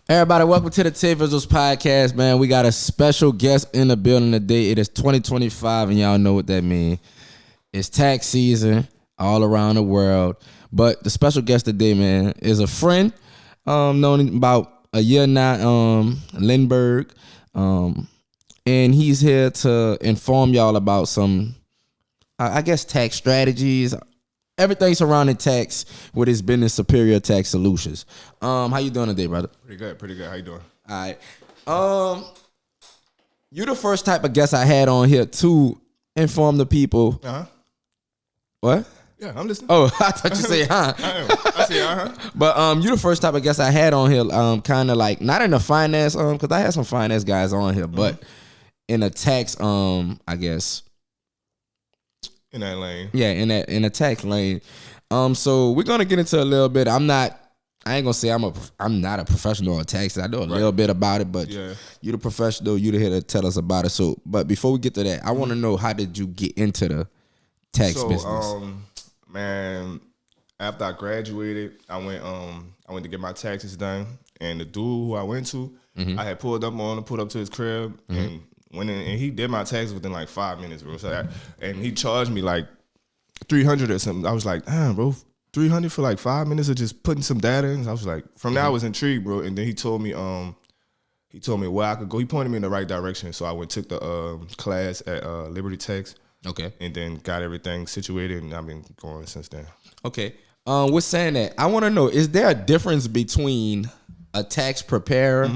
Everybody, welcome to the TaeVi podcast, man. We got a special guest in the building today. It is 2025, and y'all know what that means. It's tax season all around the world. But the special guest today, man, is a friend, known him about a year now, Lindberg. And he's here to inform y'all about some, I guess, tax strategies, everything surrounding tax with his business, Superior Tax Solutions. How you doing today, brother? Pretty good. How you doing? All right. You the first type of guest I had on here to inform the people. Uh-huh. What? Yeah, I'm listening. Oh, I thought you said, huh? I say, uh-huh. But you the first type of guest I had on here, kind of like, not in the finance, because I had some finance guys on here, but in a tax, I guess. In that lane. Yeah, in a tax lane. So we're gonna get into a little bit. I ain't gonna say I'm not a professional on taxes. I know a little bit about it, but you the professional, you the here to tell us about it. So, but before we get to that, I want to know, how did you get into the tax business? Man, after I graduated, I went to get my taxes done, and the dude who I went to, I had pulled up to his crib and went in, and he did my taxes within like 5 minutes, bro. So and he charged me like $300 or something. I was like, damn, bro, $300 for like 5 minutes of just putting some data in. I was like, from there I was intrigued, bro. And then he told me where I could go. He pointed me in the right direction. So I took the class at Liberty Tax. Okay. And then got everything situated, and I've been going since then. Okay. With saying that, I want to know, is there a difference between a tax preparer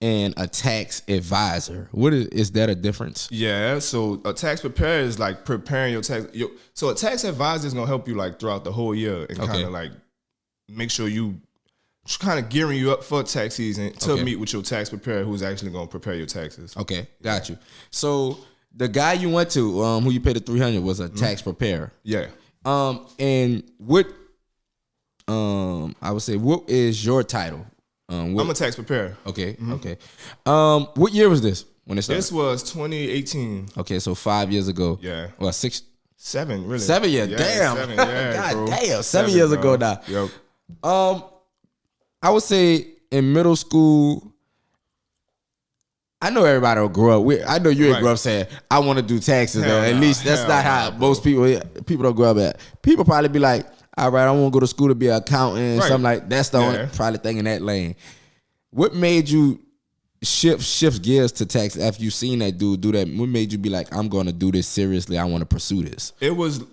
and a tax advisor? What is that a difference? Yeah, so a tax preparer is like preparing your tax. So a tax advisor is gonna help you like throughout the whole year and kind of like make sure you kind of gearing you up for tax season to meet with your tax preparer who's actually gonna prepare your taxes. Okay, got you. So the guy you went to, who you paid the $300, was a tax preparer. Yeah. And what, I would say, what is your title? I'm a tax preparer. Okay, okay. What year was this when it started? This was 2018. Okay, so 5 years ago. Yeah. Well, 7, really. 7 years. Yeah, damn. 7, yeah, God bro. damn. 7 years ago now. Yep. I would say in middle school, I know everybody will grow up. I know you ain't grow up saying, I want to do taxes. Though. At least that's not how most people don't grow up at. People probably be like, all right, I want to go to school to be an accountant, something like that's the only probably thing in that lane. What made you shift gears to tax after you seen that dude do that? What made you be like, I'm going to do this seriously? I want to pursue this. It was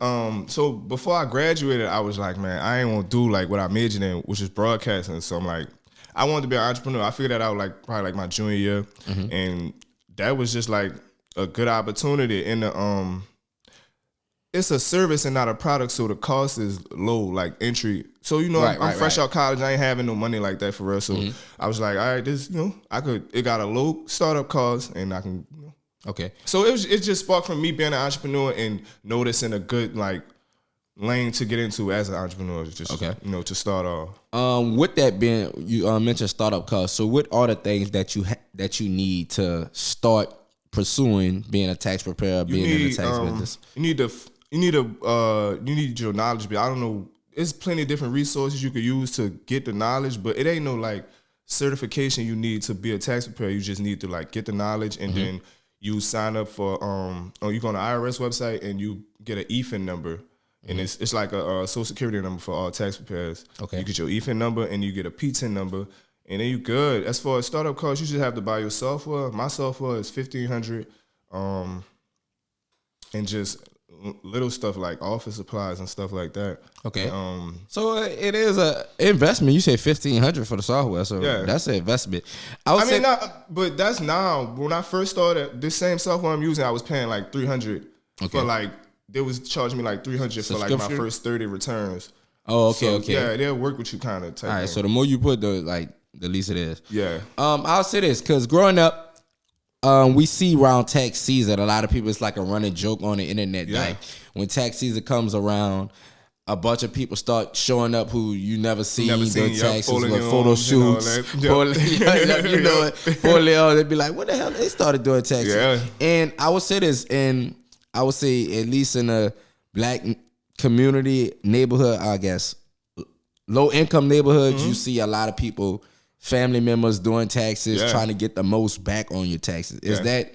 so before I graduated, I was like, man, I ain't want to do like what I majored in, which is broadcasting. So I'm like, I wanted to be an entrepreneur. I figured that out like probably like my junior year, and that was just like a good opportunity. In the it's a service and not a product, so the cost is low, like entry. So I'm fresh out college. I ain't having no money like that for real. So I was like, all right, this it got a low startup cost, and I can. Okay. So it just sparked from me being an entrepreneur and noticing a good like lane to get into as an entrepreneur, just to start off. With that being, you mentioned startup costs. So what are the things that you need to start pursuing being a tax preparer, being in the tax business? You need your knowledge, but I don't know. There's plenty of different resources you could use to get the knowledge, but it ain't no like certification you need to be a tax preparer. You just need to like get the knowledge, and then you sign up for you go on the IRS website and you get an EFIN number. And it's like a social security number for all tax preparers. Okay. You get your EFIN number and you get a PTIN number, and then you good. As far as startup costs, you just have to buy your software. My software is $1,500, and just little stuff like office supplies and stuff like that. Okay. So it is a investment. You say $1,500 for the software, so that's an investment. But that's now. When I first started, this same software I'm using, I was paying like $300 for like. They was charging me like $300 for like my first 30 returns. Oh, okay. Yeah, they'll work with you kind of. All right, so the more you put, the least it is. Yeah. I'll say this, because growing up, we see around tax season, a lot of people, it's like a running joke on the internet. Yeah. Like when tax season comes around, a bunch of people start showing up who you never see the taxes with photo shoots. They'd be like, what the hell? They started doing taxes. Yeah. And I would say this, and I would say at least in a black community neighborhood, I guess, low income neighborhoods, you see a lot of people family members doing taxes, trying to get the most back on your taxes. Is that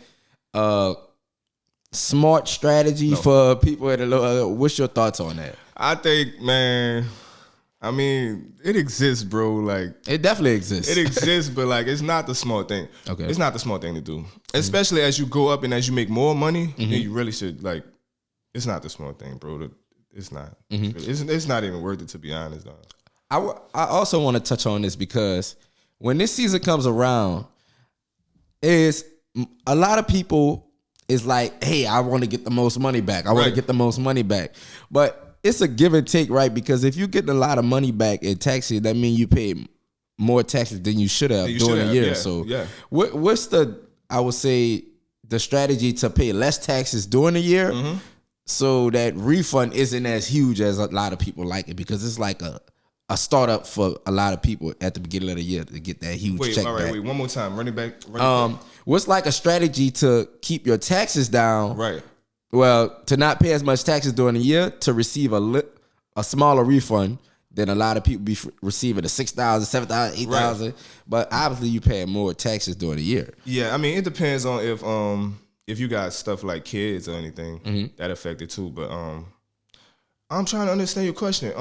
smart strategy for people at a low? What's your thoughts on that? I think, man, I mean, it exists, bro. Like, it definitely exists. It exists, but like, it's not the smart thing. Okay, it's not the smart thing to do, especially as you go up and as you make more money. Then you really should like. It's not the smart thing, bro. It's not. It's not even worth it, to be honest, dog. I also want to touch on this because when this season comes around, is a lot of people is like, hey, I want to get the most money back. I want to get the most money back, but it's a give and take, right? Because if you get a lot of money back in taxes, that means you paid more taxes than you should have during the year. What's the, I would say, the strategy to pay less taxes during the year so that refund isn't as huge as a lot of people like it? Because it's like a startup for a lot of people at the beginning of the year to get that huge check back. Wait, one more time. Run it back. What's like a strategy to keep your taxes down? Right. Well, to not pay as much taxes during the year, to receive a smaller refund than a lot of people be receiving, the $6,000, $7,000, $8,000. Right. But obviously, you pay more taxes during the year. Yeah, I mean, it depends on if you got stuff like kids or anything that affect it too. But I'm trying to understand your question.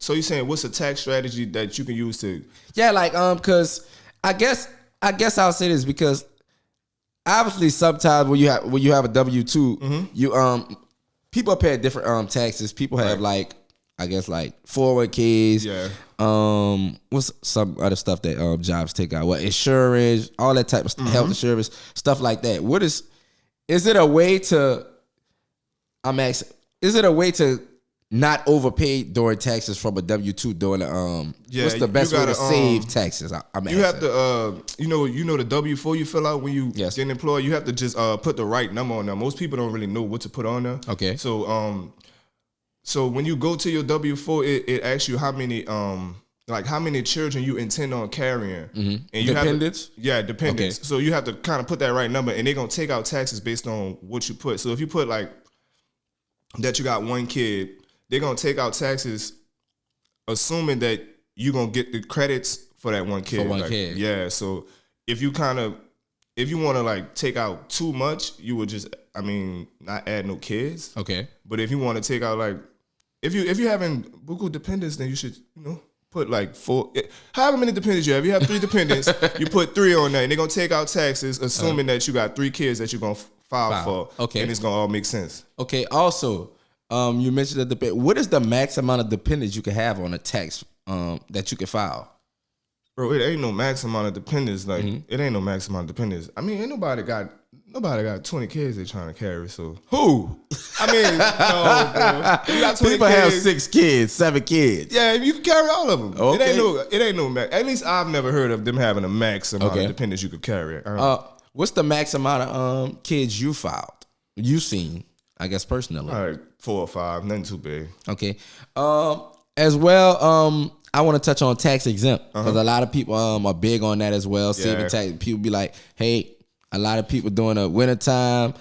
So you're saying what's a tax strategy that you can use to? Yeah, like because I guess I'll say this because. Obviously, sometimes when you have a W-2, you people pay different taxes. People have like 401ks. What's some other stuff that jobs take out? Well, insurance, all that type of stuff, health insurance, stuff like that. Is it a way to? I'm asking. Is it a way to not overpay during taxes from a W-2 during the what's the best way to save taxes? You have to you know the W-4 you fill out when you get employed. You have to just put the right number on there. Most people don't really know what to put on there. Okay. So when you go to your W-4, it asks you how many how many children you intend on carrying. And you dependents? Dependents. Okay. So you have to kind of put that right number, and they're gonna take out taxes based on what you put. So if you put like that you got one kid, they're going to take out taxes assuming that you're going to get the credits for that one kid. For one kid. Yeah, so if you want to like take out too much, you would just, not add no kids. Okay. But if you want to take out like, if you're having buku dependents, then you should, put like 4, however many dependents you have. You have 3 dependents, you put 3 on there, and they're going to take out taxes assuming that you got 3 kids that you're going to file for. Okay. And it's going to all make sense. Okay, also, you mentioned the dependent. What is the max amount of dependents you can have on a tax that you can file? Bro, it ain't no max amount of dependents. Like it ain't no max amount of dependents. Ain't nobody got 20 kids they trying to carry. So who? No, bro. You got 20 people kids. Have 6 kids, 7 kids. Yeah, you can carry all of them. Okay. It ain't no max. At least I've never heard of them having a max amount of dependents you could carry. What's the max amount of kids you filed? You seen? I guess personally. All right, 4 or 5, nothing too big. Okay. As well, I want to touch on tax exempt because a lot of people are big on that as well. Saving tax. People be like, hey, a lot of people during the wintertime,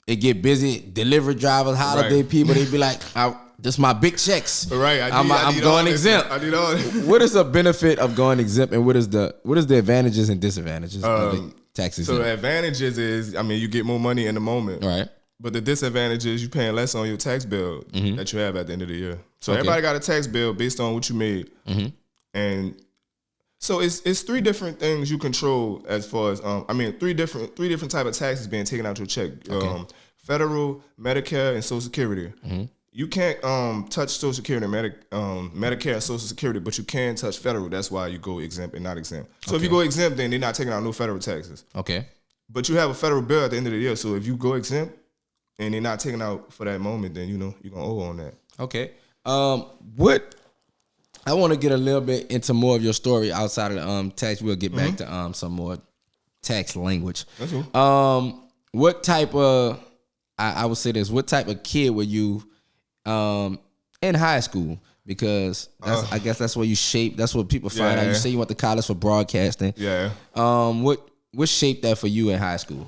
it get busy. Delivery drivers, holiday people, they be like, this my big checks. Right. I'm going exempt. I need all this. What is the benefit of going exempt, and what is the advantages and disadvantages of the tax exempt? So the advantages is, you get more money in the moment. Right. But the disadvantage is you paying less on your tax bill that you have at the end of the year. So everybody got a tax bill based on what you made. And so it's 3 different things you control as far as 3 different type of taxes being taken out your check. Federal, Medicare, and Social Security. You can't touch Social Security, Medicare, and Social Security, but you can touch federal. That's why you go exempt and not exempt. So if you go exempt, then they're not taking out no federal taxes. Okay. But you have a federal bill at the end of the year. So if you go exempt and they're not taking out for that moment, then you're gonna owe on that. Okay. What I want to get a little bit into more of your story outside of the tax. We'll get back to some more tax language. That's cool. What type of I would say this? What type of kid were you in high school? Because I guess that's where you shape. That's what people find out. You say you went to college for broadcasting. Yeah. What shaped that for you in high school?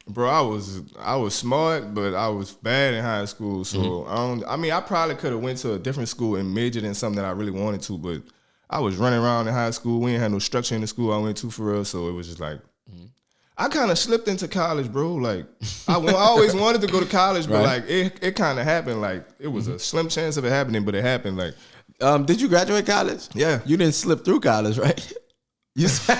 Bro, I was smart, but I was bad in high school. So I probably could have went to a different school and majored in something that I really wanted to, but I was running around in high school. We ain't had no structure in the school I went to for real. So it was just like, I kind of slipped into college, bro. Like, I always wanted to go to college, but like it kind of happened. Like, it was a slim chance of it happening, but it happened. Like, did you graduate college? Yeah. You didn't slip through college, right? You say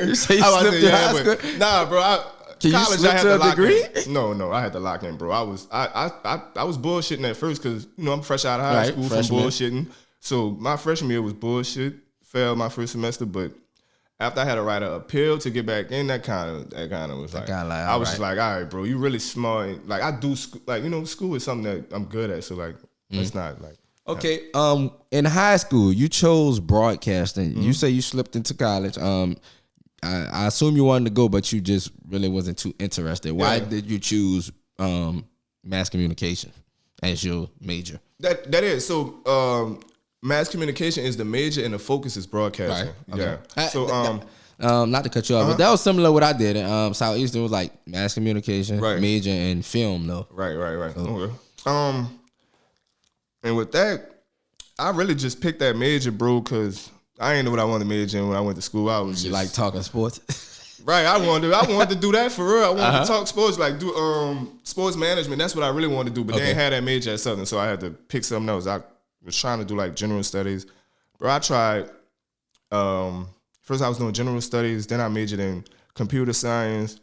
you slipped through high school? Nah, bro. Can college, you slip I had to a lock degree? In. No, I had to lock in, bro. I was bullshitting at first because I'm fresh out of high school from bullshitting. So my freshman year was bullshit. Failed my first semester, but after I had to write an appeal to get back in, that kind of was like, I was just like, all right, bro, you really smart. Like, I do school is something that I'm good at. So like, it's not like. Okay. In high school, you chose broadcasting. You say you slipped into college. I assume you wanted to go, but you just really wasn't too interested. Why did you choose mass communication as your major? That is so. Mass communication is the major, and the focus is broadcasting. Right. Okay. Yeah. So not to cut you off, but that was similar to what I did. Southeastern was like mass communication, major, and film though. Right. So. Okay. And with that, I really just picked that major, bro, because I didn't know what I wanted to major in when I went to school. I was just like talking sports. Right. I wanted to do that for real. I wanted to talk sports, like do sports management. That's what I really wanted to do. But they didn't have that major at Southern, so I had to pick something else. I was trying to do like general studies. Bro, I tried first I was doing general studies, then I majored in computer science.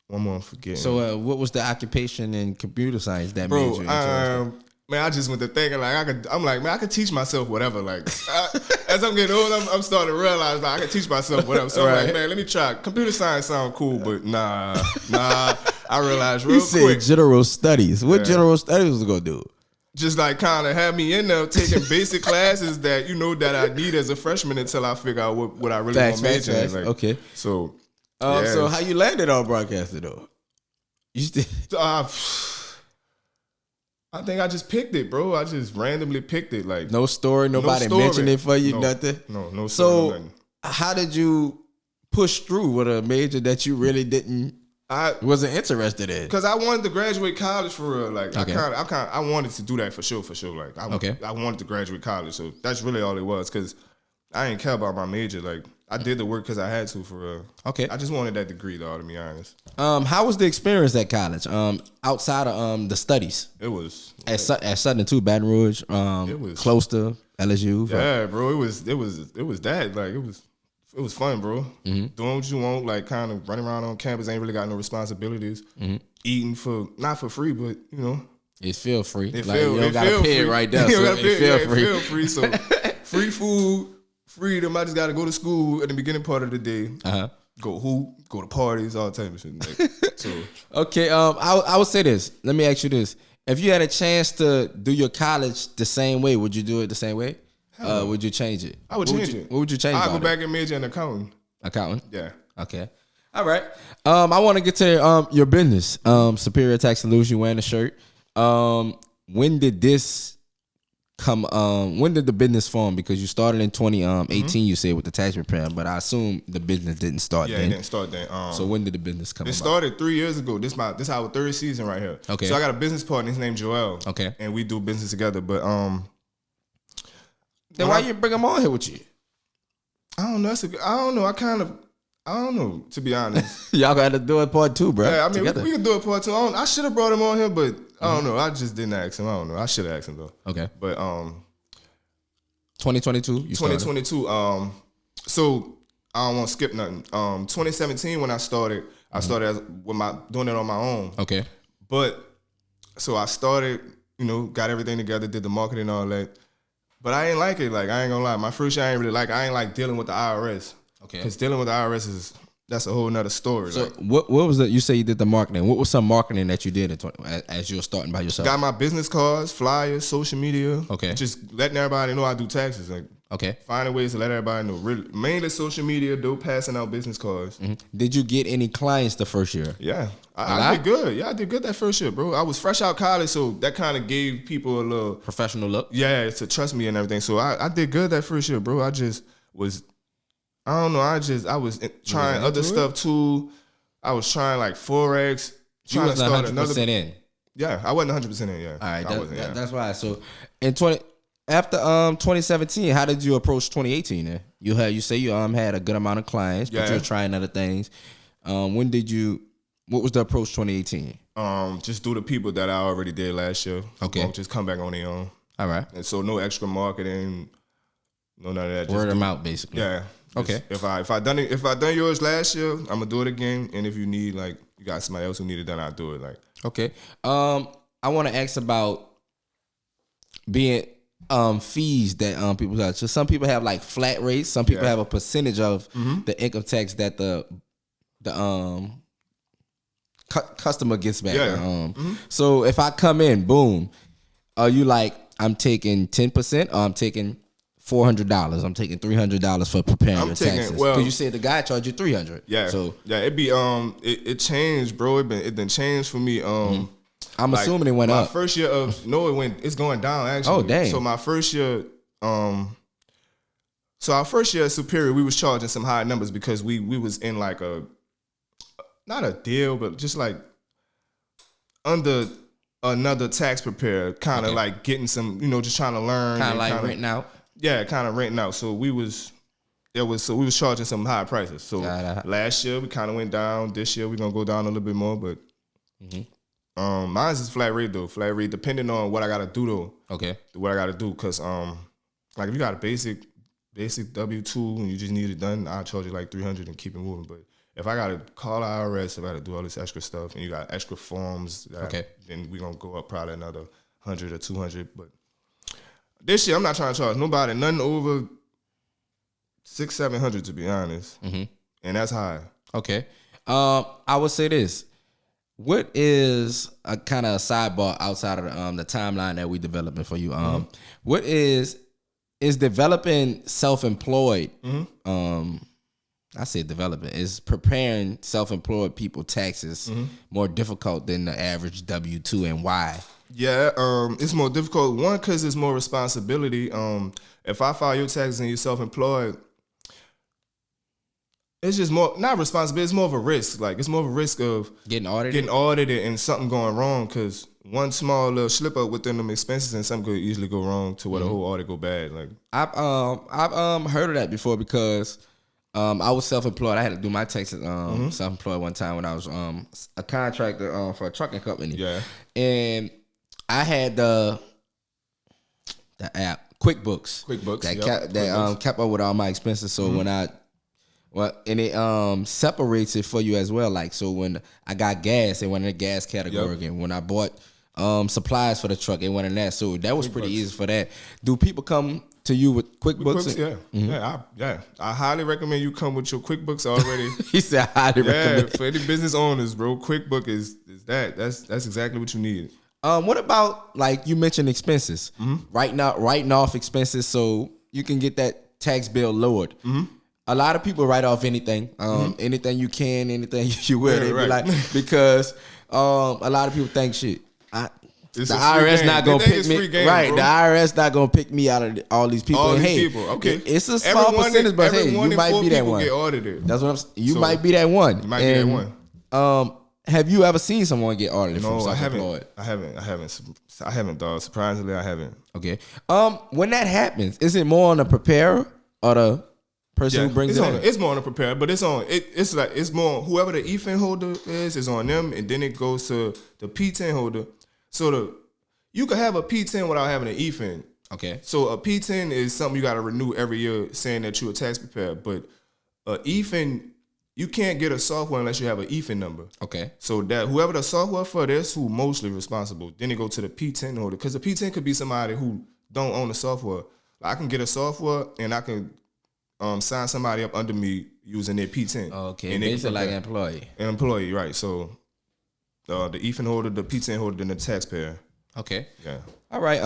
One more I'm forgetting. So what was the occupation in computer science that major? Man, I just went to thinking like I could teach myself whatever. Like as I'm getting old, I'm starting to realize like I could teach myself whatever. So I'm like, man, let me try. Computer science sound cool, but nah. I realized real quick. You said general studies. What general studies was it gonna do? Just like kind of have me in there taking basic classes that that I need as a freshman until I figure out what I really want to major in. Like, okay. So, so how you landed on broadcasting though? You still? I think I just picked it, bro. I just randomly picked it. Like no story, nobody mentioned it for you, nothing. No story. So nothing. How did you push through with a major that you really wasn't interested in? Because I wanted to graduate college for real. Like I wanted to do that for sure. Like I wanted to graduate college, so that's really all it was. Because I didn't care about my major. Like I did the work because I had to for real. Okay. I just wanted that degree though, to be honest. How was the experience at college? Outside of the studies, it was at Southern too, Baton Rouge. It was close to LSU. Yeah, bro. It was that like it was fun, bro. Mm-hmm. Doing what you want, like kind of running around on campus, ain't really got no responsibilities. Mm-hmm. Eating not for free, but it feel free. You don't got to pay it right there. So it feel free. So free food, freedom. I just got to go to school at the beginning part of the day. Go hoop, go to parties, all type of shit. Like, so okay, I would say this. Let me ask you this: if you had a chance to do your college the same way, would you do it the same way? Would you change it? I would change it. What would you change? I'd go back and major in accounting. Accounting? Yeah. Okay. All right. I want to get to your business. Superior Tax Solutions. You wearing a shirt. When did this come? When did the business form? Because you started in 2018. You said with the tax repair, but I assume the business didn't start then. Yeah, it didn't start then. So when did the business come? It started 3 years ago. This our third season right here. Okay. So I got a business partner. His name's Joel. Okay. And we do business together. But then why you bring him on here with you? I don't know. I don't know, to be honest. Y'all got to do it part two, bro. Yeah, I mean, we can do it part two. I should have brought him on here, but I don't know. I just didn't ask him. I don't know. I should have asked him, though. Okay. But 2022? 2022. So I don't want to skip nothing. 2017, when I started doing it on my own. Okay. But, so I started, got everything together, did the marketing and all that. But I ain't like it. Like, I ain't gonna lie. My first year, I ain't like dealing with the IRS. Okay. Because dealing with the IRS that's a whole nother story. So what was it? You say you did the marketing. What was some marketing that you did as you were starting by yourself? Got my business cards, flyers, social media. Okay. Just letting everybody know I do taxes. Like, okay. Finding ways to let everybody know. Really, mainly social media, though, passing out business cards. Mm-hmm. Did you get any clients the first year? Yeah. I did good. Yeah, I did good that first year, bro. I was fresh out college, so that kind of gave people a little professional look. Yeah, to trust me and everything. So I did good that first year, bro. I just was, I don't know. I was trying other stuff too. I was trying like Forex. You wasn't 100% in. Yeah, I wasn't 100% in. Yeah. All right, that's why. So in 20, after 2017, how did you approach 2018? Then you say you had a good amount of clients, but you're trying other things. When did you? What was the approach 2018? Just do the people that I already did last year. Okay. Just come back on their own. All right. And so no extra marketing, no none of that. Word them out, basically. Yeah. Okay. If I done yours last year, I'm gonna do it again. And if you need you got somebody else who need it done, I'll do it. Okay. I want to ask about being fees that people have. So some people have flat rates. Some people have a percentage of the income tax that the customer gets back. Yeah. So if I come in, boom, are you I'm taking 10% or I'm taking $400? I'm taking $300 for preparing your taxes. Because you said the guy charged you $300. Yeah. So it be it changed, bro. It been changed for me. I'm assuming it went up. My first year it's going down actually. Oh dang. So my first year, so our first year at Superior, we was charging some high numbers because we was in not a deal, but just under another tax preparer, kind of getting some, just trying to learn. Kind of renting out. Yeah, kind of renting out. So we was charging some high prices. So last year we kind of went down. This year we're gonna go down a little bit more, but mine's is flat rate though. Flat rate depending on what I gotta do though. Okay. What I gotta do, cause if you got a basic W-2 and you just need it done, I'll charge you $300 and keep it moving. But if I gotta call the IRS, if I gotta do all this extra stuff, and you got extra forms, then we gonna go up probably another $100 or $200. But this year, I'm not trying to charge nobody nothing over $600-700 to be honest, and that's high. Okay, I would say this: what is a kind of sidebar outside of the timeline that we developing for you? What is developing self-employed? I say development is preparing self-employed people taxes more difficult than the average W-2, and why? Yeah, it's more difficult. One, because it's more responsibility. If I file your taxes and you're self-employed, it's just more not responsibility. It's more of a risk. It's more of a risk of getting audited and something going wrong. Because one small little slip up within them expenses and something could easily go wrong to where the whole audit go bad. I've heard of that before because. I was self-employed. I had to do my taxes self-employed one time when I was a contractor for a trucking company. Yeah. And I had the app QuickBooks that kept up with all my expenses. So when it separates it for you as well. So when I got gas, it went in the gas category again. When I bought supplies for the truck, it went in that. So that was pretty easy for that. Do people come to you with QuickBooks? I highly recommend you come with your QuickBooks already. He said highly recommend. For any business owners, bro, QuickBooks is that's exactly what you need. What about you mentioned expenses? Writing off expenses so you can get that tax bill lowered. A lot of people write off anything, anything you can, anything you will. They be because a lot of people think shit. The IRS not gonna pick me right. Bro. The IRS not gonna pick me out of all these people. Okay, it's a small percentage, but hey, you might be that one. Get audited. That's what I'm saying. You might be that one. You might be that one. Have you ever seen someone get audited from self-employed? I haven't, dog. Surprisingly, I haven't. Okay. When that happens, is it more on the preparer or the person who brings it in? It's more on the preparer, but it's more whoever the E-fin holder is on them, and then it goes to the P10 holder. So you could have a P10 without having an E-fin. Okay. So a P10 is something you got to renew every year, saying that you're a tax preparer. But E-fin, you can't get a software unless you have an E-fin number. Okay. So that whoever the software for, that's who mostly responsible. Then they go to the P10 holder, because the P10 could be somebody who don't own the software. I can get a software and I can sign somebody up under me using their P10. Okay. And basically like an employee. An employee, right? So. The E-fin holder, the P10 holder, and the taxpayer. Okay. Yeah. All right.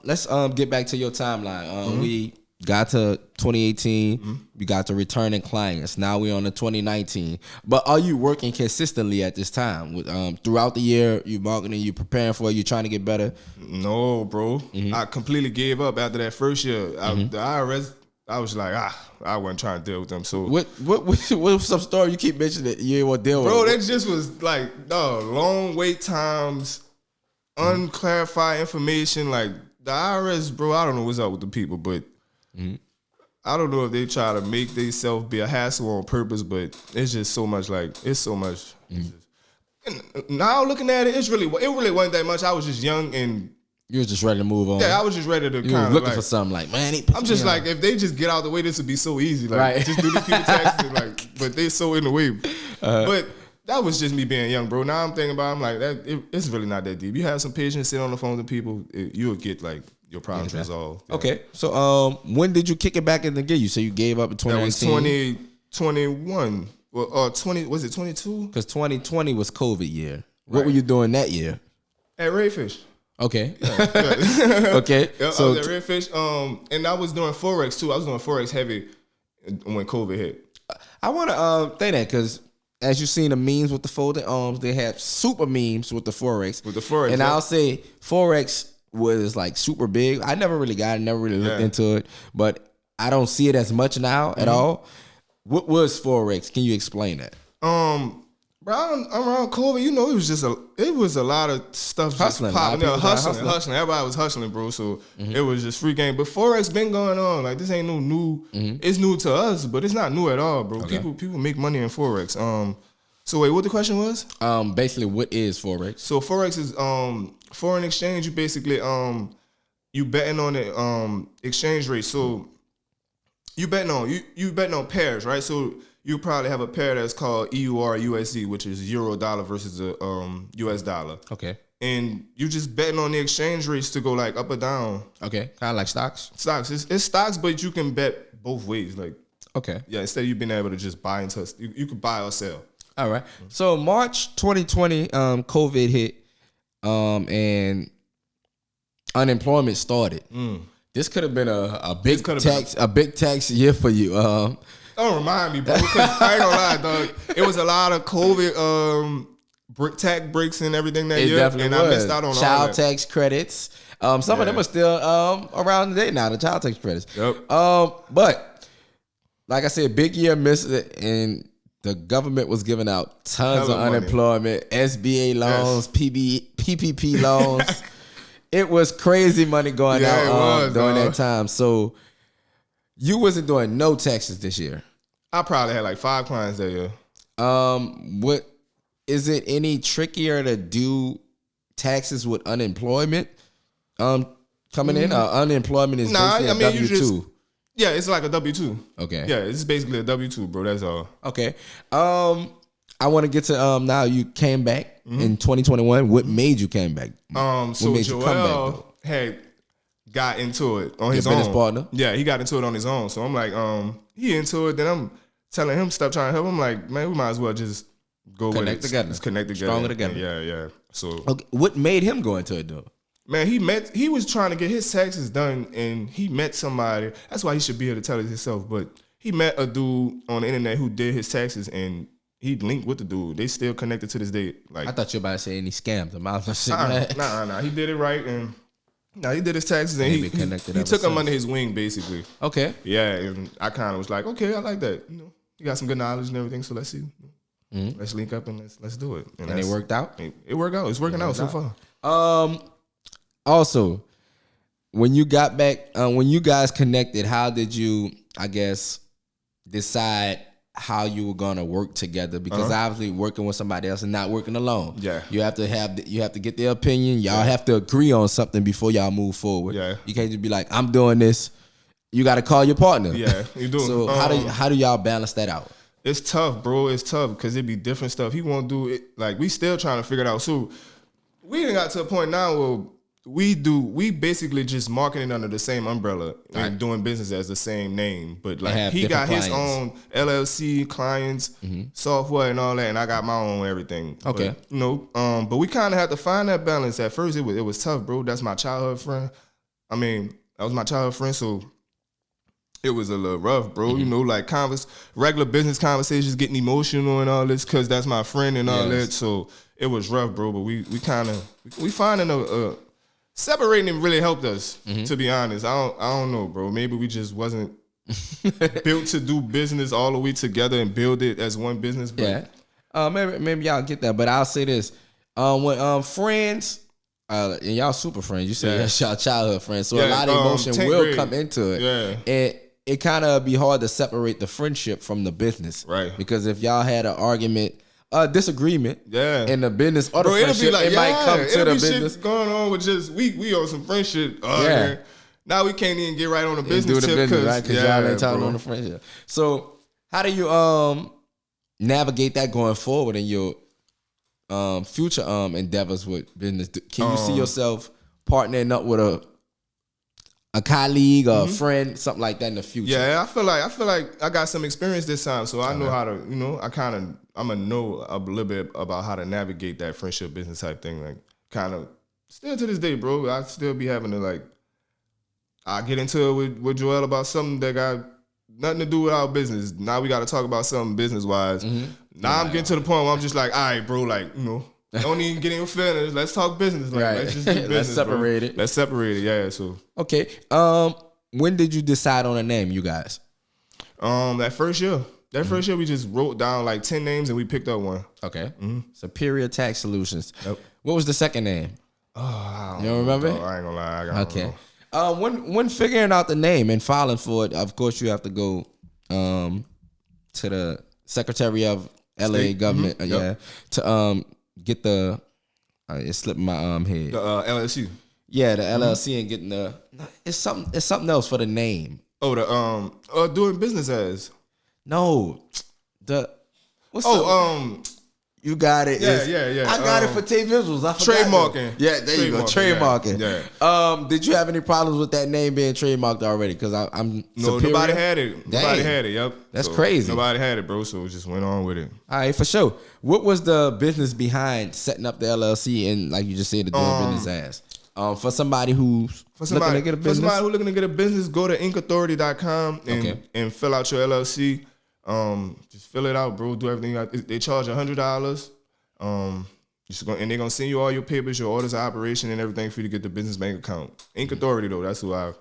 Let's get back to your timeline. We got to 2018. We got to returning clients. Now we're on to 2019. But are you working consistently at this time? With throughout the year, you marketing, you preparing for it, you trying to get better? No, bro. I completely gave up after that first year. The IRS. I was like, I wasn't trying to deal with them. So what's some story you keep mentioning that you ain't want to deal with? Bro, that just was long wait times, unclarified information. the IRS, bro, I don't know what's up with the people, but I don't know if they try to make themselves be a hassle on purpose, but it's just so much it's so much. And now looking at it, it really wasn't that much. I was just young and you was just ready to move on. Yeah, I was just ready to kind of looking for something like, man. I'm just like, if they just get out of the way, this would be so easy. Like, right. Just do these people taxes, like, but they so in the way. But that was just me being young, bro. Now I'm thinking about, I'm like, it's really not that deep. You have some patience, sit on the phone with people, you'll get like your problems resolved. Yeah. Okay, so when did you kick it back in the gear? You say you gave up in 2019. That was 2021. Well, 20 was it 22? Because 2020 was COVID year. What were you doing that year? At Redfish. Okay. Yeah. Okay. Yep, so I was at Redfish. And I was doing Forex too. I was doing Forex heavy when COVID hit. I want to say that because as you've seen the memes with the folded arms, they have super memes with the Forex. With the Forex. And I'll say Forex was like super big. I never really got it, never really looked into it, but I don't see it as much now at all. What was Forex? Can you explain that? Bro, around COVID, it was a lot of stuff hustling, just popping up, hustling. Everybody was hustling, bro. So it was just free game. But Forex been going on. Like, this ain't no new. It's new to us, but it's not new at all, bro. Okay. People make money in Forex. So wait, what the question was? Basically, what is Forex? So Forex is foreign exchange. You basically you betting on the exchange rate. So you betting on pairs, right? So you probably have a pair that's called EUR USD, which is euro dollar versus the US dollar. Okay. And you just betting on the exchange rates to go like up or down. Okay. Kind of like stocks? Stocks. It's stocks, but you can bet both ways. Like, okay. Yeah, instead of you being able to just buy into you could buy or sell. All right. So March 2020, COVID hit, and unemployment started. This could have been a big tax year for you. Don't remind me, bro, because I ain't gonna lie, dog. It was a lot of COVID tax breaks and everything that year, and I missed out on child tax credits. Some of them are still around today now, the child tax credits. Yep. But like I said, big year missed it, and the government was giving out tons of unemployment, SBA loans, PPP loans. It was crazy money going out during that time. So you wasn't doing no taxes this year. I probably had like 5 clients that year. What is it any trickier to do taxes with unemployment coming in? Unemployment is basically a W-2. Yeah, it's like a W-2. Okay. Yeah, it's basically a W-2, bro. That's all. Okay. I want to get to now you came back in 2021. What made you came back? So Joel had got into it on his own. Business partner? Yeah, he got into it on his own. So I'm like, he into it. Then I'm telling him stop trying to help him. Like, man, we might as well just go connect with it. Together. Just connect together. Stronger together. Yeah. So okay. What made him go into it though? Man, he was trying to get his taxes done, and he met somebody. That's why he should be able to tell it himself. But he met a dude on the internet who did his taxes, and he linked with the dude. They still connected to this day. Like, I thought you were about to say, and he scammed him. I was just nah. He did it right, and he did his taxes, and he took him under his wing, basically. Okay. Yeah, and I kind of was like, okay, I like that. You got some good knowledge and everything, so let's see. Let's link up and let's do it. And it worked out? It worked out. It's working out so far. Also, when you got back, when you guys connected, how did you, I guess, decide how you were gonna work together? Because obviously working with somebody else and not working alone. Yeah. You have to get their opinion. Y'all have to agree on something before y'all move forward. Yeah. You can't just be like, I'm doing this. You got to call your partner. Yeah, you do. So how do y'all balance that out? It's tough, bro. It's tough because it be different stuff. He won't do it. Like, we still trying to figure it out. So we done got to a point now where we basically just marketing under the same umbrella and doing business as the same name. But like, he got his own LLC clients, software and all that, and I got my own everything. Okay. But, but we kind of had to find that balance. At first, it was tough, bro. That's my childhood friend. I mean, that was my childhood friend, so it was a little rough, bro. Like regular business conversations, getting emotional and all this, because that's my friend and all that. So it was rough, bro. But we finding a separating really helped us, to be honest. I don't know, bro. Maybe we just wasn't built to do business all the way together and build it as one business. But maybe y'all get that. But I'll say this: when friends and y'all super friends. You said Yeah. y'all childhood friends, so a Yeah, lot of emotion 10th will grade. come into it. Yeah. And it kind of be hard to separate the friendship from the business, Right. Because if y'all had an argument, disagreement, Yeah. in the business or the Bro, it'll friendship, be like, it might come to it'll the be business. shit going on with just we on some friendship. Yeah. Now we can't even get right on the And business do the tip business, right? Because y'all ain't talking bro. on the friendship. So how do you navigate that going forward in your future endeavors with business? Can you see yourself partnering up with a colleague or a friend, something like that in the future? Yeah, I feel like I got some experience this time, so I know how to, I'm gonna know a little bit about how to navigate that friendship business type thing. Like, kind of still to this day, bro, I still be having to like, I get into it with Joel about something that got nothing to do with our business. Now we got to talk about something business wise. Now I'm getting to the point where I'm just like, all right, bro, like, don't even get in your feelings. Let's talk business. Like, Right. let's just do business. Let's separate bro. it. Let's separate it. Yeah. So, Okay. When did you decide on a name, you guys? that first year, we just wrote down like 10 names and we picked up one. Okay. Superior Tax Solutions. Yep. What was the second name? Oh, You don't remember? Dog, I ain't gonna lie. I don't Okay. know. When figuring out the name and filing for it, of course you have to go to the Secretary of LA State. government, Yep. to get the it slipped my head. The LLC. Yeah, the LLC and getting the it's something else for the name. Oh, the doing business as. No, the what's you got it. Yeah. I got it for TaeVi. I forgot Trademarking. Yeah, there you go. Trademarking. Yeah. Did you have any problems with that name being trademarked already? Because I'm No, superior. nobody had it. Dang. Nobody had it. Yep. That's So, crazy. Nobody had it, bro. So we just went on with it. All right, for sure. What was the business behind setting up the LLC and, like you just said, the doing business as? For somebody who's looking to get a business. For somebody who's looking to get a business, go to inkauthority.com and fill out your LLC. Just fill it out, bro. Do everything. They charge $100. And they're gonna send you all your papers, your orders of operation, and everything for you to get the business bank account. Ink Authority though, that's who I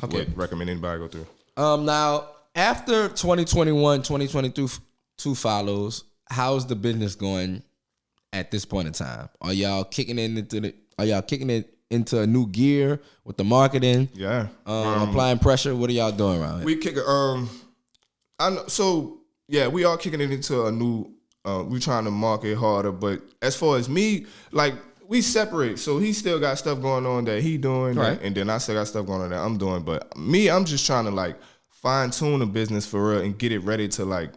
would recommend anybody go through. Now after 2021, 2022 follows, how's the business going at this point in time? Are y'all kicking it into a new gear with the marketing? Yeah. Applying pressure. What are y'all doing around here? We kick it. I know. So yeah, we are kicking it into a new. We trying to market harder, but as far as me, like we separate. So he still got stuff going on that he doing, Right. and then I still got stuff going on that I'm doing. But me, I'm just trying to like fine tune the business for real and get it ready to like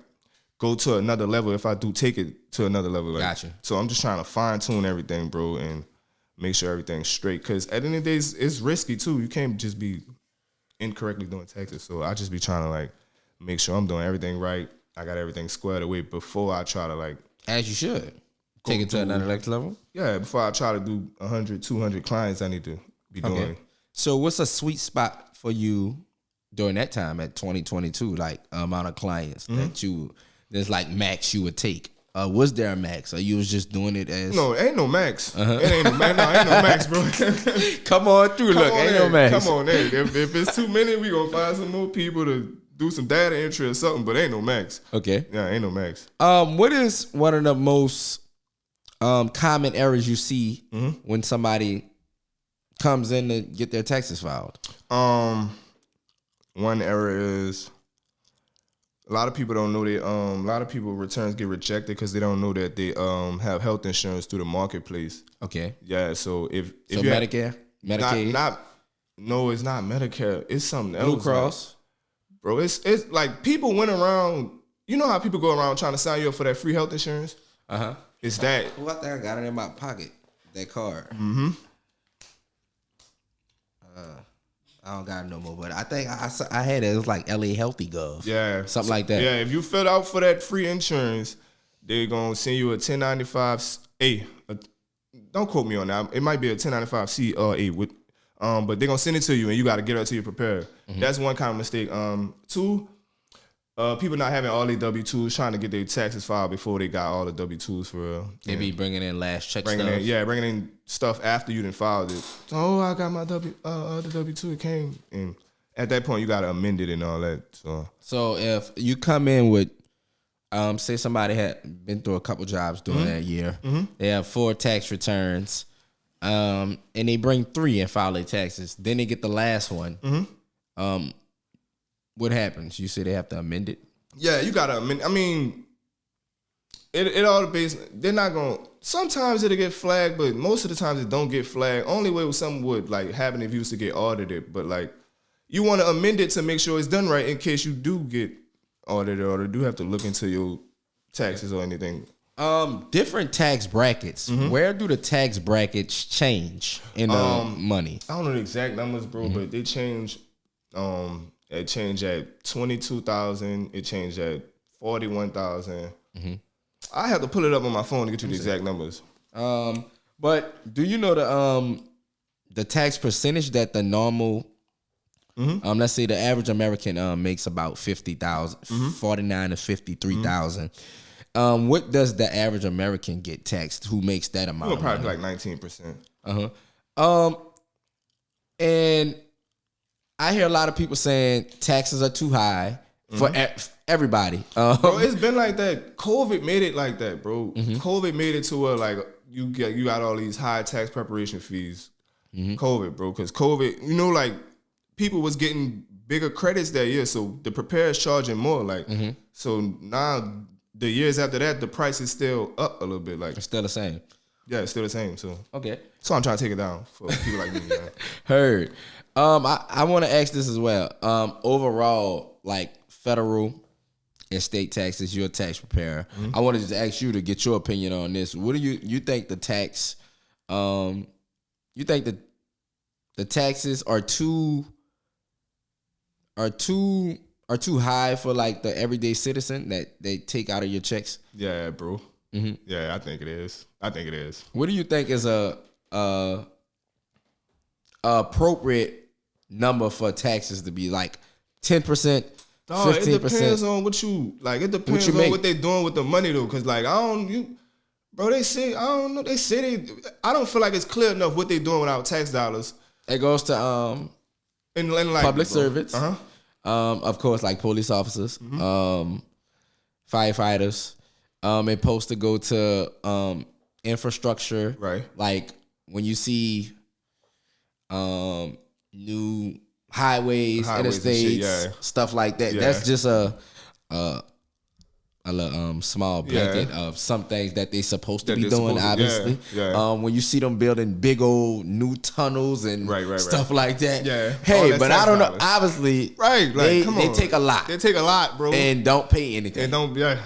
go to another level. If I do take it to another level, like, Gotcha. So I'm just trying to fine tune everything, bro, and make sure everything's straight. Cause at the end of the day, it's risky too. You can't just be incorrectly doing taxes. So I just be trying to like make sure I'm doing everything right. I got everything squared away before I try to like. As you should. Take it to another next level. Yeah, before I try to do 100, 200 clients, I need to be doing. So what's a sweet spot for you during that time at 2022? Like amount of clients there's like max you would take. Was there a max, or you was just doing it as? No, ain't no max. It ain't no max. No, ain't no max, bro. Come on through. Look, ain't no max. Come on, there. If it's too many, we gonna find some more people to do some data entry or something. But ain't no max. Okay. Yeah, ain't no max. What is one of the most common errors you see when somebody comes in to get their taxes filed? One error is a lot of people don't know that a lot of people returns get rejected because they don't know that they have health insurance through the marketplace. Okay. Yeah, so if So you Medicare, Medicaid, no, it's not Medicare. It's something else. Blue Cross. Bro, it's like people went around. You know how people go around trying to sign you up for that free health insurance? It's that. Well, I think I got it in my pocket. That card. I don't got it no more, but I think I had it. It was like LA Healthy Gov. Yeah. Something like that. Yeah, if you fill out for that free insurance, they're going to send you a 1095A. Don't quote me on that. It might be a 1095C or A. But they're going to send it to you, and you got to get it till you're prepared. That's one kind of mistake. Two, people not having all their W-2s, trying to get their taxes filed before they got all the W-2s for real. They be bringing in last check Bringing stuff. in stuff after you done filed it. Oh, I got my the W-2, it came. And at that point, you got to amend it and all that. So if you come in with, say somebody had been through a couple jobs during that year, they have 4 tax returns, and they bring 3 and file their taxes. Then they get the last one. What happens? You say they have to amend it? Yeah, you gotta amend. I mean, it all depends. They're not gonna. Sometimes it'll get flagged, but most of the times it don't get flagged. Only way something would like happen if you used to get audited, but like you want to amend it to make sure it's done right in case you do get audited or do have to look into your taxes or anything. Different tax brackets. Where do the tax brackets change in the money? I don't know the exact numbers, bro, but they change. It changed at 22,000. It changed at 41,000. I have to pull it up on my phone to get you the exact numbers. But do you know the tax percentage that the normal, let's say the average American makes about 50,000, 49 to 53,000. What does the average American get taxed who makes that amount? Well, probably like 19%. And I hear a lot of people saying taxes are too high for everybody. Bro, it's been like that. COVID made it like that, bro. COVID made it to where like you got all these high tax preparation fees. COVID, bro, because COVID, you know, like people was getting bigger credits that year, so the preparers charging more. Like, so now the years after that, the price is still up a little bit. Like, It's still the same. Yeah, it's still the same. So Okay. So I'm trying to take it down for people like me. Yeah. Heard. I want to ask this as well. Overall, like federal and state taxes, you're a tax preparer. I wanted to just ask you to get your opinion on this. What do you think the tax? You think that the taxes are too high for like the everyday citizen that they take out of your checks? Yeah, bro. Yeah, I think it is. What do you think is a appropriate number for taxes to be? Like 10%, 15%? It depends on what you like. It depends on what they doing with the money though. Cause like they say I don't know. They say I don't feel like it's clear enough what they doing with our tax dollars. It goes to and like, public servants. Of course, like police officers, firefighters. It's supposed to go to infrastructure. Right. Like when you see new highways interstates, stuff like that. Yeah. That's just a small blanket of some things that they supposed to be doing, obviously. When you see them building big old new tunnels and stuff like that. Yeah. Hey, but I don't know. Obviously, they take a lot. They take a lot, bro. And don't pay anything. And don't, they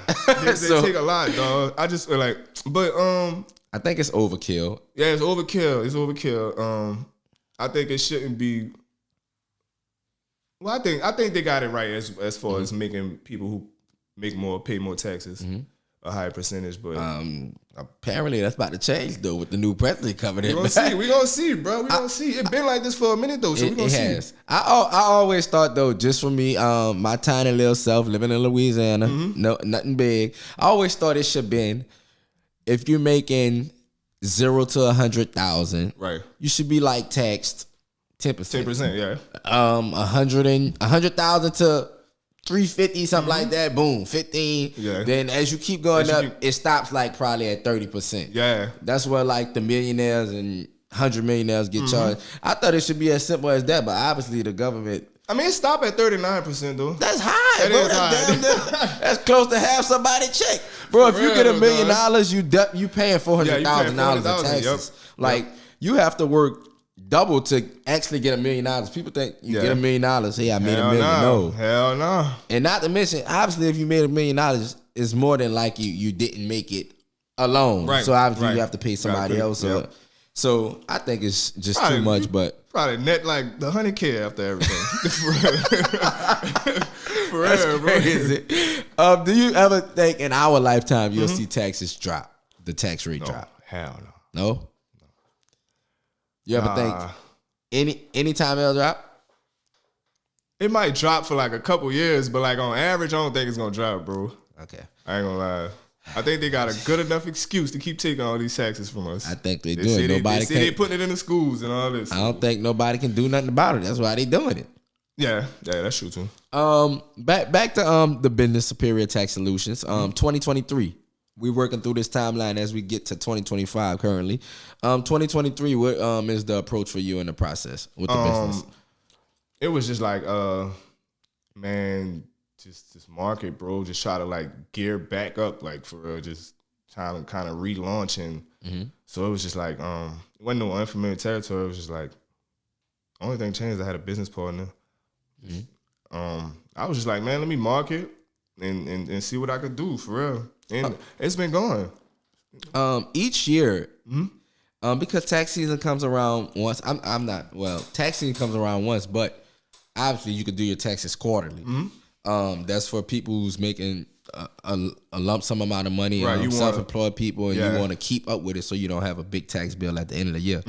take a lot, dog. I just like, but I think it's overkill. Yeah, it's overkill. I think it shouldn't be. Well, I think they got it right as far as making people who make more pay more taxes, a higher percentage. But apparently that's about to change though with the new president coming in. We gonna see, bro. We gonna see. It's been like this for a minute though, so we gonna see. It has. I always thought though, just for me, my tiny little self living in Louisiana, nothing big. I always thought it should been if you're making 0 to 100,000, right? You should be like taxed 10%. 10%, yeah. 100,000 to 350, something like that. Boom, 15. Yeah. Then as you keep going up, it stops like probably at 30%. Yeah. That's where like the millionaires and 100 millionaires get charged. I thought it should be as simple as that, but obviously the government. I mean, it stopped at 39% though. That's high, bro. That's close to half somebody's check, bro. If you get $1 million, you paying $400,000 in taxes. Yep. Like you have to work double to actually get $1 million. People think you get $1 million. Hey, I made $1 million. No, hell no. And not to mention, obviously, if you made $1 million, it's more than like you didn't make it alone. Right. So obviously, you have to pay somebody else. Yep. So I think it's just probably too much. But probably net like the $100K after everything. For real, bro. Do you ever think in our lifetime you'll see taxes drop? The tax rate drop? Hell no. No. You ever think any time it'll drop? It might drop for like a couple years, but like on average, I don't think it's gonna drop, bro. Okay. I ain't gonna lie. I think they got a good enough excuse to keep taking all these taxes from us. I think they do it. Nobody say they putting it in the schools and all this. I don't think nobody can do nothing about it. That's why they doing it. Yeah, that's true too. Back to the Business Superior Tax Solutions. 2023. we're working through this timeline as we get to 2025 currently. 2023, what is the approach for you in the process with the business? It was just like, man, just this market, bro. Just try to like gear back up, like for real, just trying to kind of relaunch. And so it was just like, it wasn't no unfamiliar territory. It was just like, only thing changed, I had a business partner. I was just like, man, let me market and see what I could do for real. And it's been going. Each year, because tax season comes around once. Tax season comes around once, but obviously you could do your taxes quarterly. That's for people who's making a lump sum amount of money, right? You self-employed people, and you want to keep up with it so you don't have a big tax bill at the end of the year.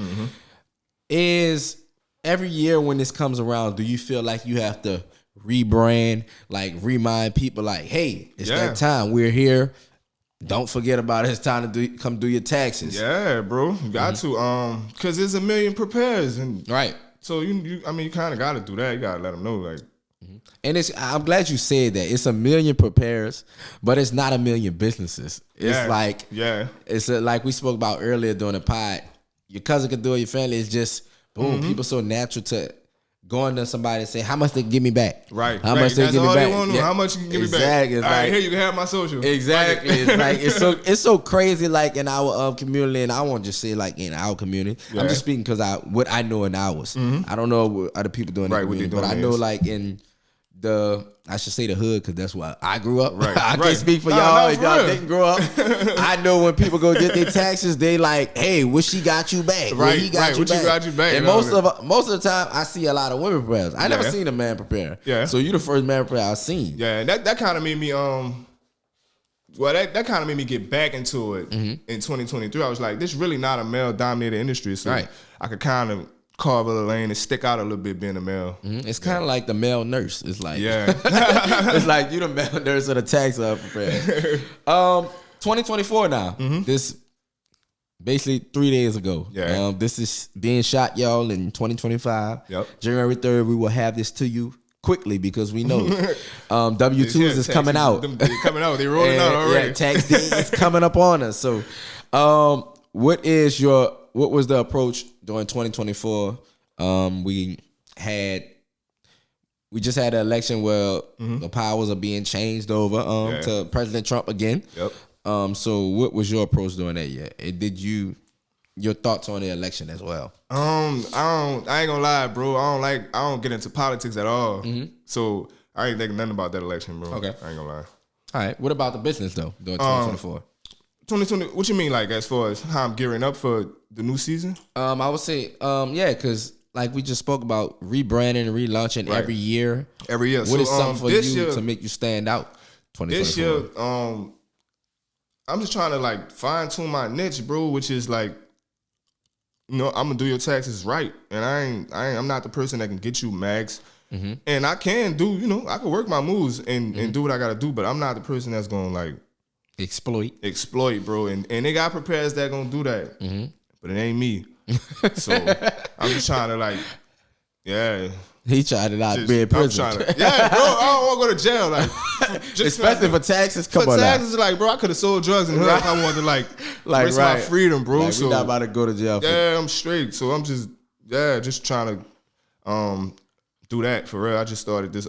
Is every year when this comes around, do you feel like you have to rebrand, like remind people, like, hey, it's that time, we're here. Don't forget about it. It's time to come do your taxes. Yeah, bro, you got to, cause there's a million prepares, and right. So you kind of got to do that. You got to let them know, like. And I'm glad you said that. It's a million preparers, but it's not a million businesses. It's it's like we spoke about earlier during the pod. Your cousin can do it. Your family is just boom. People so natural to going to somebody and say, how much they give me back? Right. How much they give me back? They want to know. How much you can give me back? It's all right, here you can have my social. Exactly. It's like it's so crazy. Like in our community, and I won't just say like in our community. I'm just speaking because what I know in ours. I don't know what other people doing in the community, but I know like in I should say the hood, because that's where I grew up. Right. I can't speak for y'all if y'all didn't grow up. I know when people go get their taxes, they like, hey, what she got you back? Right, he got you back? And most of the time, I see a lot of women preparers. I never seen a man prepare. Yeah. So you the first man prepare I've seen. Yeah, and that kind of made me that kind of made me get back into it in 2023. I was like, this is really not a male dominated industry, so I could kind of carve a little lane and stick out a little bit being a male. It's kind of like the male nurse. It's like it's like you the male nurse of the tax preparer. 2024 now. This basically 3 days ago. This is being shot, y'all, in 2025. January 3rd, we will have this to you quickly because we know W-2s is coming out. They're coming out. They're rolling out already. Yeah, tax day is coming up on us. So what was the approach during 2024? We just had an election where the powers are being changed over to President Trump again. So what was your approach during that year? Your thoughts on the election as well? I ain't gonna lie, bro. I don't get into politics at all. So I ain't thinking nothing about that election, bro. Okay. I ain't gonna lie. All right. What about the business though during 2024? 2020, what you mean, like, as far as how I'm gearing up for the new season? I would say, because like we just spoke about rebranding and relaunching every year. Every year. What is something for you to make you stand out? 2024. This year, I'm just trying to like fine tune my niche, bro, which is like, I'm gonna do your taxes right, and I'm not the person that can get you max. And I can do, I can work my moves and do what I gotta do, but I'm not the person that's gonna like exploit, bro. And they got preparers that gonna do that, but it ain't me. So I'm just trying to like, he tried to not be in prison. Bro, I don't want to go to jail, like, especially for taxes. For taxes, like, bro, I could have sold drugs in the hood if I wanted to like risk my freedom, bro. Like, so we not about to go to jail. I'm straight. So I'm just trying to do that for real. I just started this.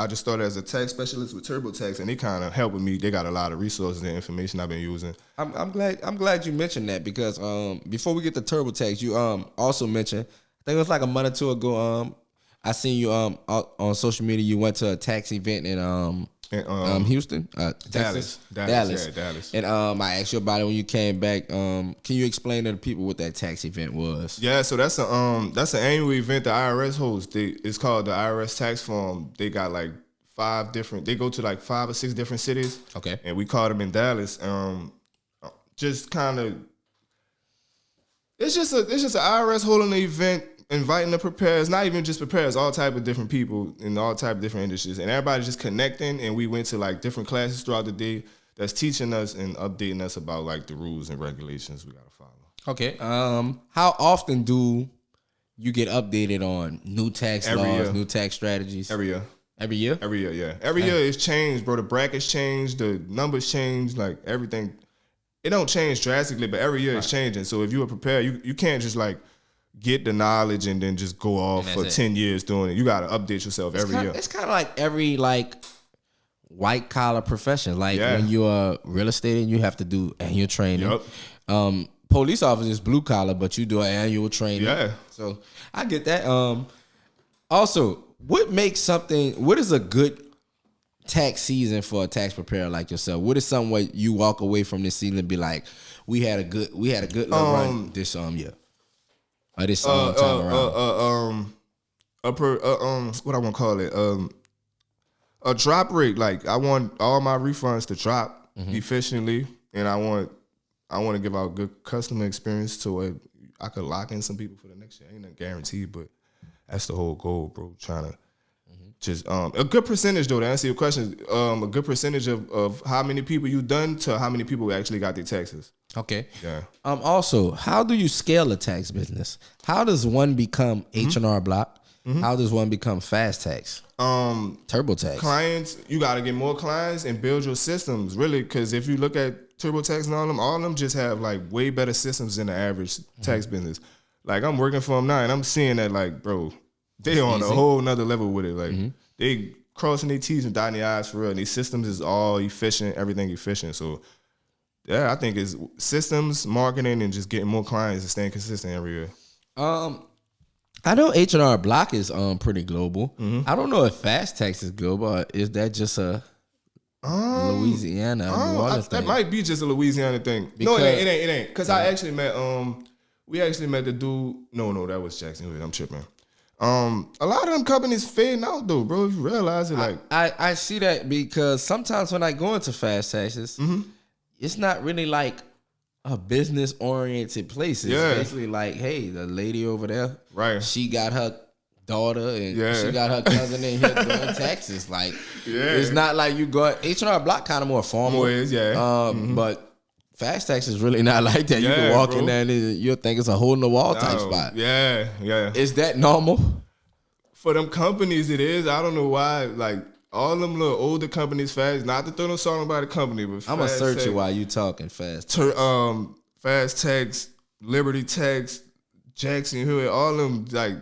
I just started as a tax specialist with TurboTax, and they kind of helping me. They got a lot of resources and information I've been using. I'm glad you mentioned that because before we get to TurboTax, you also mentioned, I think it was like a month or two ago. I seen you on social media. You went to a tax event in Houston, Texas, Dallas. Yeah, Dallas. And I asked you about it when you came back. Can you explain to the people what that tax event was? Yeah, so that's an annual event the IRS hosts. It's called the IRS Tax Forum. They got like they go to like 5 or 6 different cities. Okay. And we caught them in Dallas. Just kind of, it's just an IRS holding an event, inviting the preparers, not even just preparers, all type of different people in all type of different industries. And everybody's just connecting, and we went to like different classes throughout the day that's teaching us and updating us about like the rules and regulations we gotta follow. Okay. How often do you get updated on new tax laws, new tax strategies? Every year. Every year? Every year, yeah. Every year it's changed, bro. The brackets changed, the numbers changed, like everything. It don't change drastically, but every year it's changing. So if you are prepared, you can't just like get the knowledge and then just go off for 10 years doing it. You got to update yourself every year. It's kind of like every like white collar profession. Like when you're a real estate and you have to do annual training. Yep. Police officers blue collar, but you do an annual training. Yeah. So I get that. Also, what is a good tax season for a tax preparer like yourself? What is something where you walk away from this season and be like, we had a good little run this year? Or this time around? What I want to call it? A drop rate. Like I want all my refunds to drop efficiently, and I want to give out good customer experience to where I could lock in some people for the next year. Ain't a guarantee, but that's the whole goal, bro. Trying to just a good percentage though. To answer your question, a good percentage of how many people you done to how many people actually got their taxes. Okay. Yeah. Also, how do you scale a tax business? How does one become H&R Block? How does one become Fast Tax? TurboTax. Clients, you got to get more clients and build your systems, really, because if you look at TurboTax and all of them just have like way better systems than the average tax business. Like I'm working for them now and I'm seeing that like, bro, they on a whole nother level with it. Like they crossing their T's and dotting their I's for real. And these systems is all efficient, everything efficient. So yeah, I think it's systems, marketing, and just getting more clients and staying consistent every year. I know H&R Block is pretty global. I don't know if Fast Tax is global. Or is that just a Louisiana, New Orleans thing? That might be just a Louisiana thing. No, it ain't. Because I actually met we actually met the dude. No, that was Jacksonville. I'm tripping. A lot of them companies fading out though, bro. If you realize it, like I see that because sometimes when I go into Fast Taxes, it's not really like a business oriented place. It's basically like, hey, the lady over there, right? She got her daughter and she got her cousin in here doing taxes. Like, it's not like you go H&R Block kind of more formal. But Fast Tax is really not like that. You can walk in there and you'll think it's a hole in the wall type spot. Yeah. Is that normal? For them companies, it is. I don't know why. Like all them little older companies, Fast. Not to throw no song about a company, but I'm gonna search it while you talking Fast. Fast Tax, Liberty Tax, Jackson Hood. All them like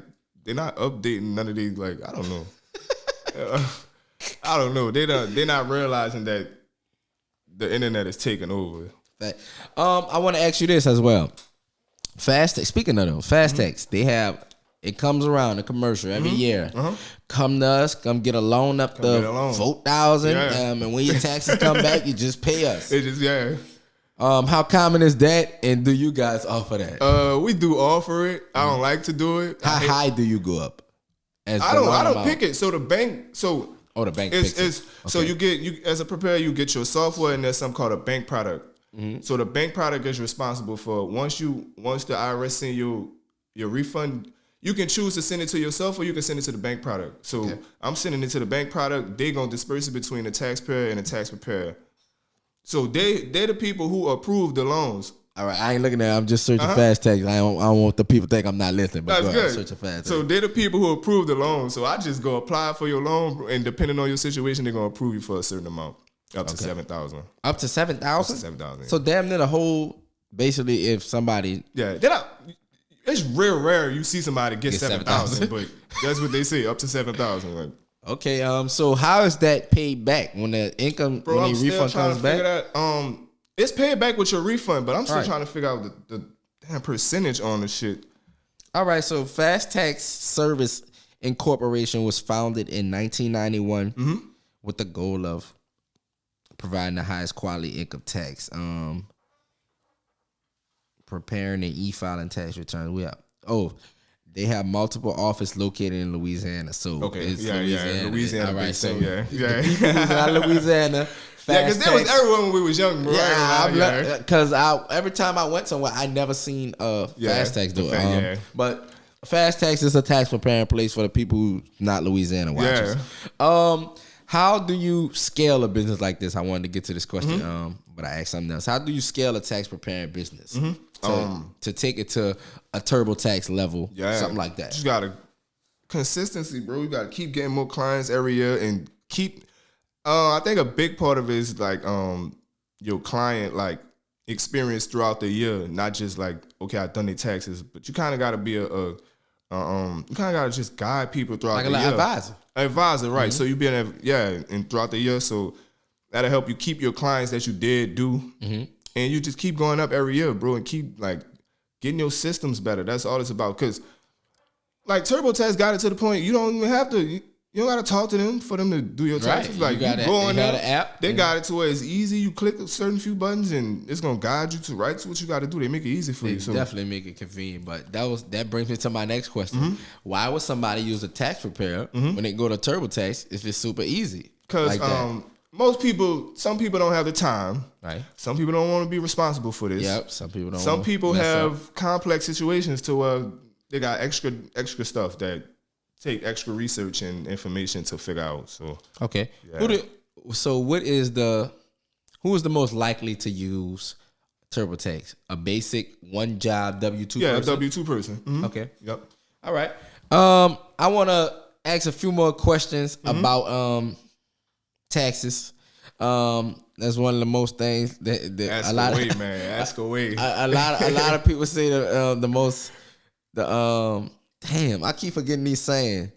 they're not updating none of these. Like I don't know. I don't know. They're not realizing that the internet is taking over. I want to ask you this as well. Fast Tax. Speaking of them, Fast Tax, they have it comes around a commercial every year. Come to us, come get a loan up to $4,000, and when your taxes come back, you just pay us. It just how common is that, and do you guys offer that? We do offer it. I don't like to do it. How high do you go up? I don't pick it. So the bank. The bank picks it. So you as a preparer, you get your software, and there's something called a bank product. So the bank product is responsible for once the IRS send you your refund, you can choose to send it to yourself or you can send it to the bank product. So I'm sending it to the bank product. They're gonna disperse it between the taxpayer and the tax preparer. So they're the people who approve the loans. All right, I ain't looking at it. I'm just searching Fast Tax. I don't want the people to think I'm not listening. But that's good. Searching Fast Tax. So they're the people who approve the loan. So I just go apply for your loan, and depending on your situation, they're gonna approve you for a certain amount, up to $7,000. Up to $7,000. Up to $7,000. So damn near the whole. Basically, if somebody it's real rare you see somebody get 7,000, but that's what they say, up to 7,000. Like, okay, so how is that paid back when the income when the refund comes back? It's paid back with your refund, but I'm still trying to figure out the damn percentage on the shit. All right, so Fast Tax Service Incorporation was founded in 1991 with the goal of providing the highest quality income tax, preparing and e-filing tax returns. They have multiple offices located in Louisiana. So it's Louisiana. All right, so the people who's out of Louisiana. Because there was everyone when we was young, bro. Because every time I went somewhere, I never seen Fast Tax do it. But Fast Tax is a tax preparing place for the people who not Louisiana watchers. How do you scale a business like this? I wanted to get to this question, but I asked something else. How do you scale a tax preparing business to take it to a TurboTax level, something like that? You gotta consistency, bro. You gotta keep getting more clients every year and keep. I think a big part of it is like your client like experience throughout the year, not just like okay, I done their taxes, but you kind of gotta be you kind of gotta just guide people throughout the year. Like advisor. Advisor, right? So you be and throughout the year, so that'll help you keep your clients that you did do, and you just keep going up every year, bro, and keep like getting your systems better. That's all it's about. Cause like TurboTax got it to the point you don't even have to. You don't gotta talk to them for them to do your taxes. Right. Like you go on there, app. They got it to where it's easy. You click a certain few buttons and it's gonna guide you to right to what you gotta do. They make it easy for you. So definitely make it convenient. But that brings me to my next question. Why would somebody use a tax preparer when they go to TurboTax if it's super easy? Because like some people don't have the time. Right. Some people don't want to be responsible for this. Yep. Some people don't. Some people have complex situations to where they got extra stuff that take extra research and information to figure out. So okay. Yeah. Who is the most likely to use TurboTax? A basic one job W-2 person? Yeah, a W-2 person. Mm-hmm. Okay. Yep. All right. I want to ask a few more questions about taxes. That's one of the most things that ask a lot away, of man. Ask away. A lot of people say damn, I keep forgetting these saying.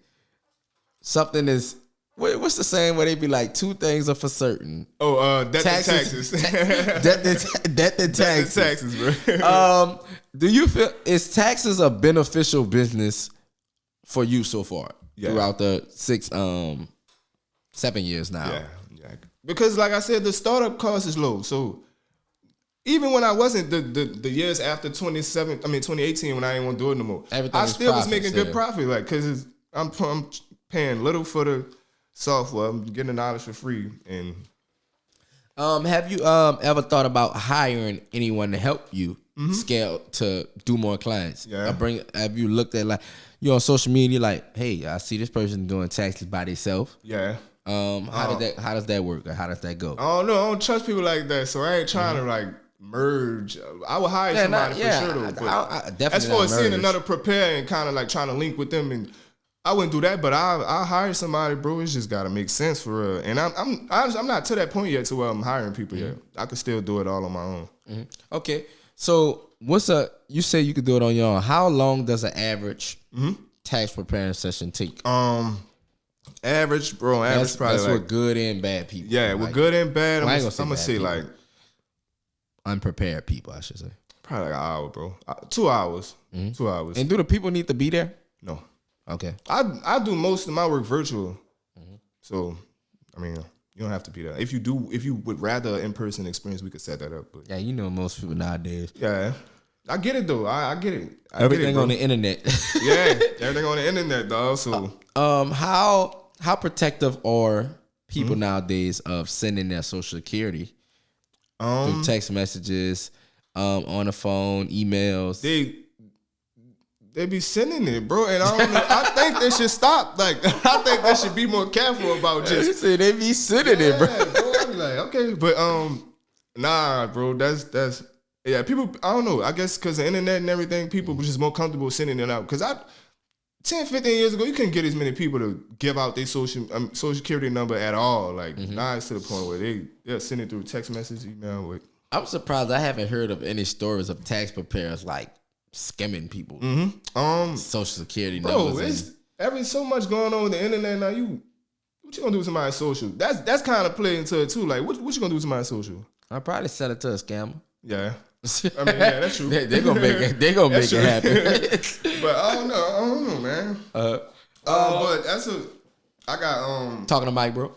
Something is what's the saying where they be like two things are for certain? Oh, death and taxes. Death and taxes, bro. Do you feel is taxes a beneficial business for you so far throughout the 7 years now? Yeah. Because like I said, the startup cost is low. So even when I wasn't the years after 2018 when I didn't want to do it no more, I still was making good profit. Like because I'm paying little for the software, I'm getting the knowledge for free. And have you ever thought about hiring anyone to help you scale to do more clients? Yeah. Have you looked at like you on social media like, hey, I see this person doing taxes by themselves? Yeah. How does that work? Or how does that go? I don't know. I don't trust people like that, so I ain't trying to like merge. I would hire somebody for sure though. I definitely as far as seeing another prepare and kind of like trying to link with them, and I wouldn't do that. But I hire somebody, bro. It's just gotta make sense for real. And I'm not to that point yet to where I'm hiring people yet. I could still do it all on my own. Okay, so you say you could do it on your own. How long does an average tax preparing session take? Average, bro. Average probably that's with good and bad people. Yeah, with good and bad. I'm gonna say people. Like unprepared people, I should say. Probably like an hour, bro. 2 hours. 2 hours. And do the people need to be there? No. Okay. I do most of my work virtual. So, I mean, you don't have to be there. If you would rather in-person experience, we could set that up. But yeah, you know most people nowadays. Yeah. I get it though. I get it. Everything on the internet. Yeah, everything on the internet, dog. So how protective are people nowadays of sending their social security through text messages, on the phone, emails? They be sending it, bro, and I don't know. I think they should stop. Like, I think they should be more careful about just. They be sending it, bro. I be like, okay, but nah, bro, that's yeah. People, I don't know. I guess because the internet and everything, people were just more comfortable sending it out. Because 10, 15 years ago, you couldn't get as many people to give out their social security number at all. Like now it's to the point where they're sending through text message, email. I'm surprised I haven't heard of any stories of tax preparers like skimming people. Social security numbers. Bro, there's so much going on with the internet now. What you gonna do with somebody's social? That's kind of play into it too. Like what you gonna do with somebody's social? I'll probably sell it to a scammer. Yeah. I mean, yeah, that's true. They're gonna make it. They're gonna make it happen. But I don't know, man. But I got talking to Mike, bro.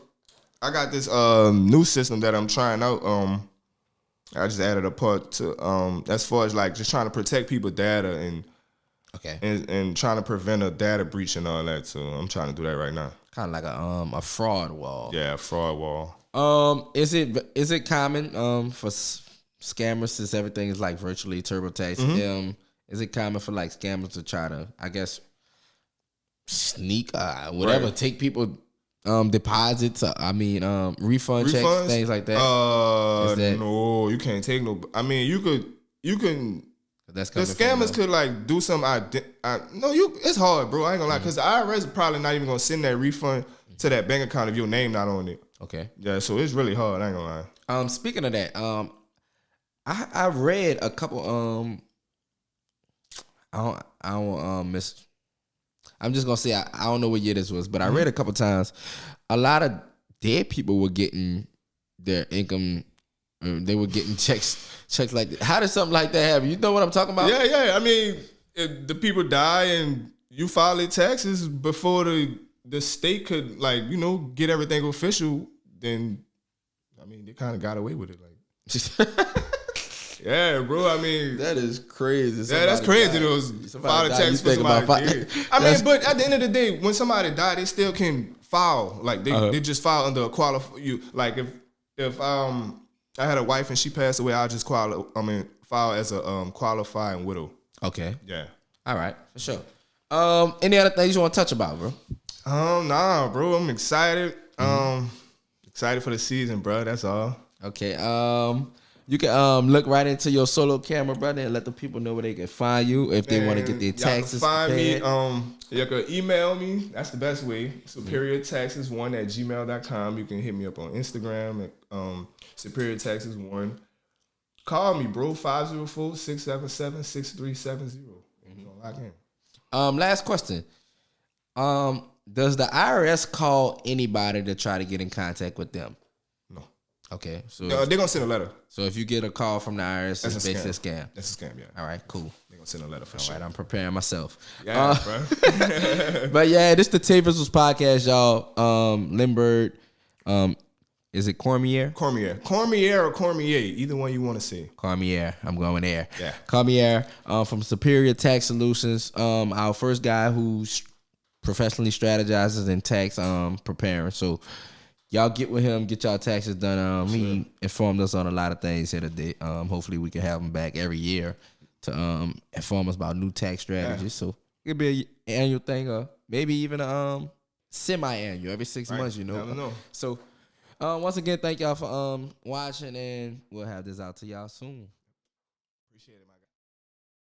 I got this new system that I'm trying out. I just added a part to as far as like just trying to protect people's data and trying to prevent a data breach and all that. So I'm trying to do that right now. Kind of like a fraud wall. Yeah, a fraud wall. Is it common for scammers, since everything is like virtually TurboTax? Is it common for like scammers to try to, I guess, sneak take people deposits? Refund checks, things like that. No, you can't take no. I mean, you can. That's the coming from scammers them. could like do some. It's hard, bro. I ain't gonna lie, because the IRS is probably not even gonna send that refund to that bank account if your name not on it. Okay. Yeah, so it's really hard. I ain't gonna lie. Speaking of that, I read a couple. I don't miss. I'm just gonna say I don't know what year this was, but I read a couple times. A lot of dead people were getting their income. They were getting checks like that. How does something like that happen? You know what I'm talking about? Yeah. I mean, if the people die and you file their taxes before the state could get everything official, then I mean they kind of got away with it. Yeah, bro. I mean, that is crazy. Yeah, that's crazy. It was file the taxes for somebody dead. I mean, but at the end of the day, when somebody died, they still can file. Like they just file under a like if I had a wife and she passed away, I'll just file as a qualifying widow. Okay. Yeah. All right, for sure. Any other things you want to touch about, bro? Nah, bro. I'm excited. Excited for the season, bro. That's all. Okay. You can look right into your solo camera, brother, and let the people know where they can find you if they want to get their taxes. Y'all can prepared. find me. You can email me. That's the best way. SuperiorTaxes1@gmail.com. You can hit me up on Instagram at SuperiorTaxes1. Call me, bro. 504-677-6370. You know, lock in. Last question. Does the IRS call anybody to try to get in contact with them? No. Okay, so they're gonna send a letter. So if you get a call from the IRS, it's basically a scam. That's a scam, yeah. All right, cool. They're gonna send a letter for sure. sure. All right, I'm preparing myself. Yeah, bro. But yeah, this is the TaeVi podcast, y'all. Lindberg, is it Cormier? Cormier or Cormier, either one you want to say. Cormier, I'm going there. Yeah. Cormier, from Superior Tax Solutions, our first guy who professionally strategizes in tax preparing. So y'all get with him, get y'all taxes done. He informed us on a lot of things here today. Hopefully we can have him back every year to inform us about new tax strategies. Yeah. So it could be an annual thing or maybe even a semi-annual every 6 months, you know. I don't know. So once again, thank y'all for watching, and we'll have this out to y'all soon. Appreciate it, my guy.